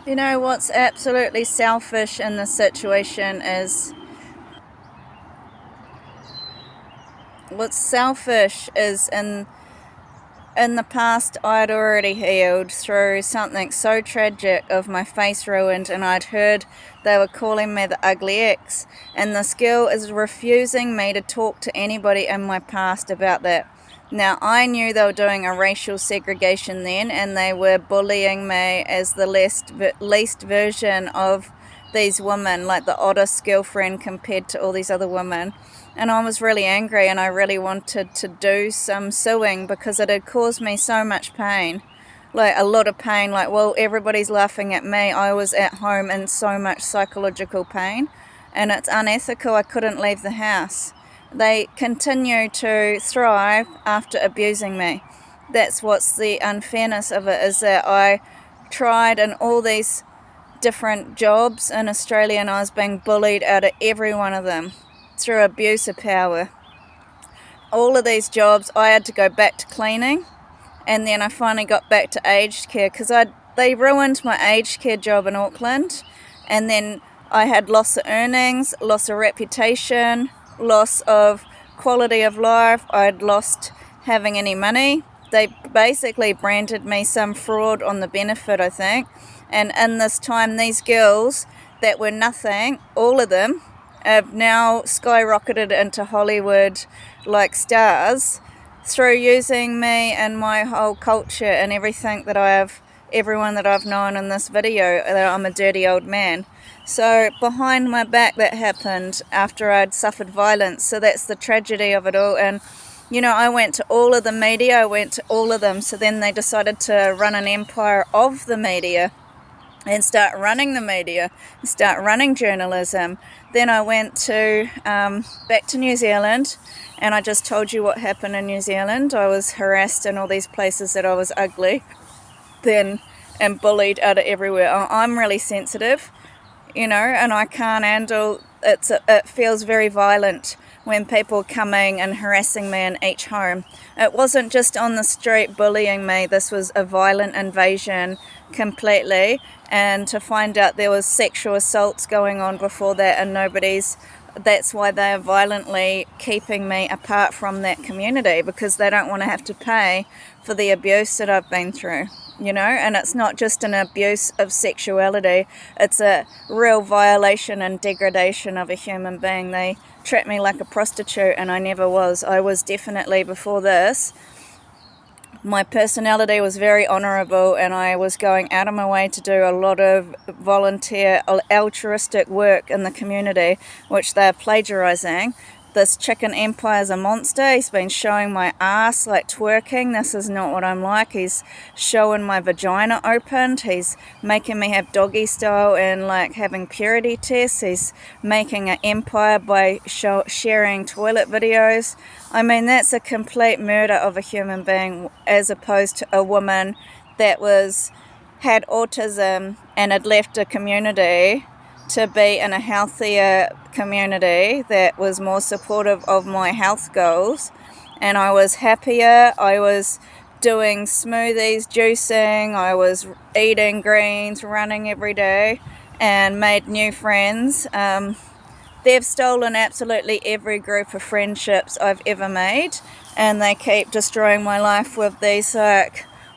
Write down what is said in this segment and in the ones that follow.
You know what's absolutely selfish in this situation is what's selfish is in the past I'd already healed through something so tragic of my face ruined, and I'd heard they were calling me the ugly ex, and this girl is refusing me to talk to anybody in my past about that. Now, I knew they were doing a racial segregation then, and they were bullying me as the least version of these women, like the oddest girlfriend compared to all these other women. And I was really angry, and I really wanted to do some suing because it had caused me so much pain, like a lot of pain. Like, well, everybody's laughing at me. I was at home in so much psychological pain, and it's unethical. I couldn't leave the house. They continue to thrive after abusing me. That's what's the unfairness of it, is that I tried in all these different jobs in Australia, and I was being bullied out of every one of them through abuse of power. All of these jobs, I had to go back to cleaning, and then I finally got back to aged care because they ruined my aged care job in Auckland, and then I had loss of earnings, loss of reputation, loss of quality of life. I'd lost having any money. They basically branded me some fraud on the benefit, I think. And in this time, these girls that were nothing, all of them, have now skyrocketed into Hollywood like stars through using me and my whole culture and everything that everyone that I've known in this video, that I'm a dirty old man. So behind my back that happened after I'd suffered violence. So that's the tragedy of it all. And you know, I went to all of the media, I went to all of them. So then they decided to run an empire of the media and start running the media, start running journalism. Then I went to back to New Zealand, and I just told you what happened in New Zealand. I was harassed in all these places that I was ugly, then and bullied out of everywhere. I'm really sensitive, you know, and I can't handle it. It feels very violent when people coming and harassing me in each home. It wasn't just on the street bullying me. This was a violent invasion completely, and to find out there was sexual assaults going on before that, and that's why they are violently keeping me apart from that community, because they don't want to have to pay for the abuse that I've been through, you know. And it's not just an abuse of sexuality, it's a real violation and degradation of a human being. They treat me like a prostitute, and I never was. I was definitely, before this, my personality was very honourable, and I was going out of my way to do a lot of volunteer altruistic work in the community, which they're plagiarising. This chicken empire's a monster. He's been showing my ass, like twerking. This is not what I'm like. He's showing my vagina opened. He's making me have doggy style and like having purity tests. He's making an empire by sharing toilet videos. I mean, that's a complete murder of a human being, as opposed to a woman that had autism and had left a community to be in a healthier community that was more supportive of my health goals, and I was happier. I was doing smoothies, juicing, I was eating greens, running every day, and made new friends. They've stolen absolutely every group of friendships I've ever made, and they keep destroying my life with these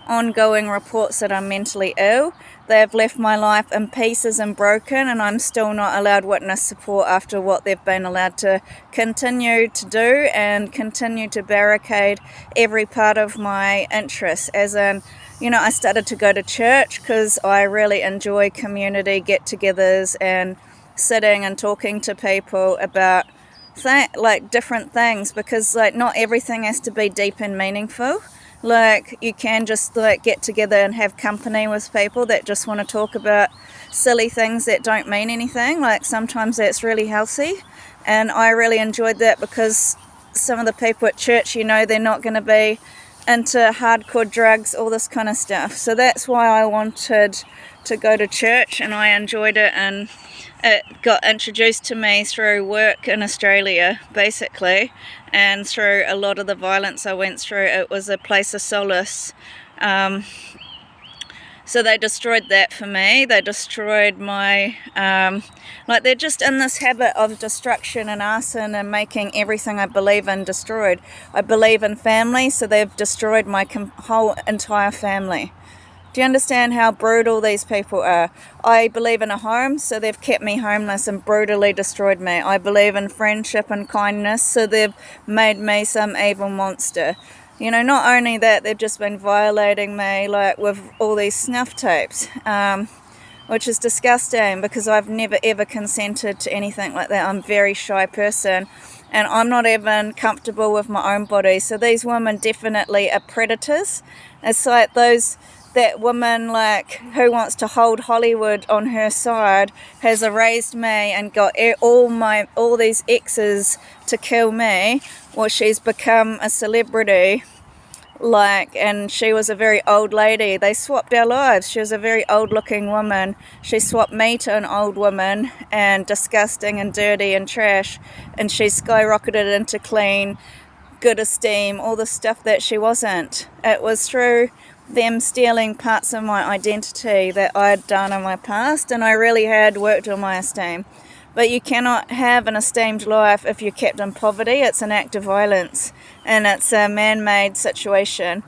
ongoing reports that I'm mentally ill. They've left my life in pieces and broken, and I'm still not allowed witness support after what they've been allowed to continue to do, and continue to barricade every part of my interests. As in, you know, I started to go to church because I really enjoy community get-togethers and sitting and talking to people about like different things, because like not everything has to be deep and meaningful. Like, you can just like get together and have company with people that just want to talk about silly things that don't mean anything. Like, sometimes that's really healthy, and I really enjoyed that, because some of the people at church, you know, they're not going to be into hardcore drugs, all this kind of stuff. So that's why I wanted to go to church, and I enjoyed it, and it got introduced to me through work in Australia, basically, and through a lot of the violence I went through. It was a place of solace. So they destroyed that for me. They destroyed my, like they're just in this habit of destruction and arson and making everything I believe in destroyed. I believe in family, so they've destroyed my whole entire family. Do you understand how brutal these people are? I believe in a home, so they've kept me homeless and brutally destroyed me. I believe in friendship and kindness, so they've made me some evil monster. You know, not only that, they've just been violating me, like with all these snuff tapes, which is disgusting because I've never ever consented to anything like that. I'm a very shy person and I'm not even comfortable with my own body. So these women definitely are predators. It's like that woman like who wants to hold Hollywood on her side has erased me and got all these exes to kill me. Well, she's become a celebrity, and she was a very old lady. They swapped our lives. She was a very old looking woman. She swapped me to an old woman and disgusting and dirty and trash, and she skyrocketed into clean, good esteem, all the stuff that she wasn't. It was through them stealing parts of my identity that I'd done in my past, and I really had worked on my esteem. But you cannot have an esteemed life if you're kept in poverty. It's an act of violence, and it's a man-made situation.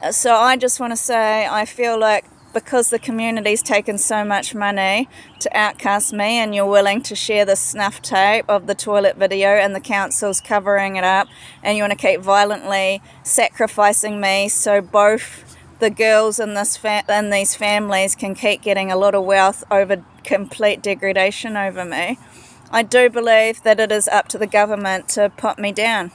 So I just want to say, I feel like because the community's taken so much money to outcast me, and you're willing to share the snuff tape of the toilet video and the council's covering it up, and you want to keep violently sacrificing me so both the girls in these families can keep getting a lot of wealth over complete degradation over me, I do believe that it is up to the government to put me down.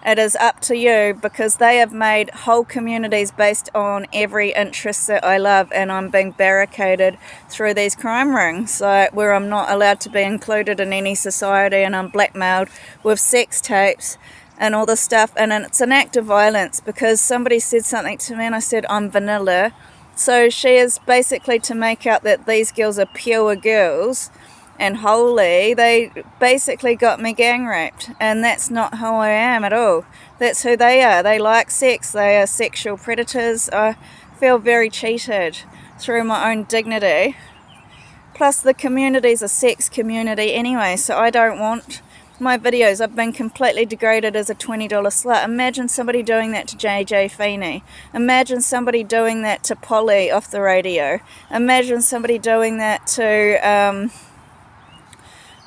It is up to you, because they have made whole communities based on every interest that I love, and I'm being barricaded through these crime rings, where I'm not allowed to be included in any society, and I'm blackmailed with sex tapes and all this stuff. And it's an act of violence because somebody said something to me and I said I'm vanilla. So she is basically to make out that these girls are pure girls and holy. They basically got me gang raped, and that's not who I am at all. That's who they are. They like sex. They are sexual predators. I feel very cheated through my own dignity. Plus the community's a sex community anyway, so I don't want my videos. I've been completely degraded as a $20 slut. Imagine somebody doing that to JJ Feeney. Imagine somebody doing that to Polly off the radio. Imagine somebody doing that to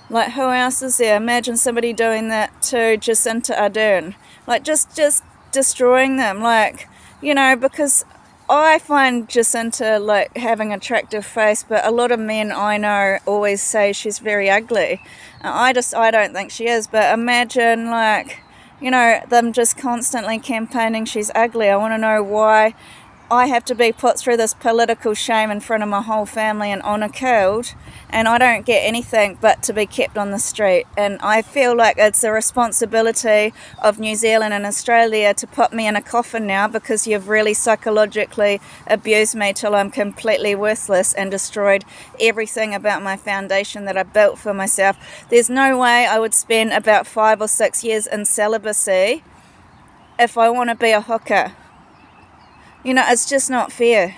who else is there? Imagine somebody doing that to Jacinta Ardern. Just destroying them. Because I find Jacinta having an attractive face, but a lot of men I know always say she's very ugly. I don't think she is, but imagine them just constantly campaigning she's ugly. I want to know why I have to be put through this political shame in front of my whole family and honour killed, and I don't get anything but to be kept on the street. And I feel like it's the responsibility of New Zealand and Australia to put me in a coffin now, because you've really psychologically abused me till I'm completely worthless and destroyed everything about my foundation that I built for myself. There's no way I would spend about 5 or 6 years in celibacy if I want to be a hooker. It's just not fair.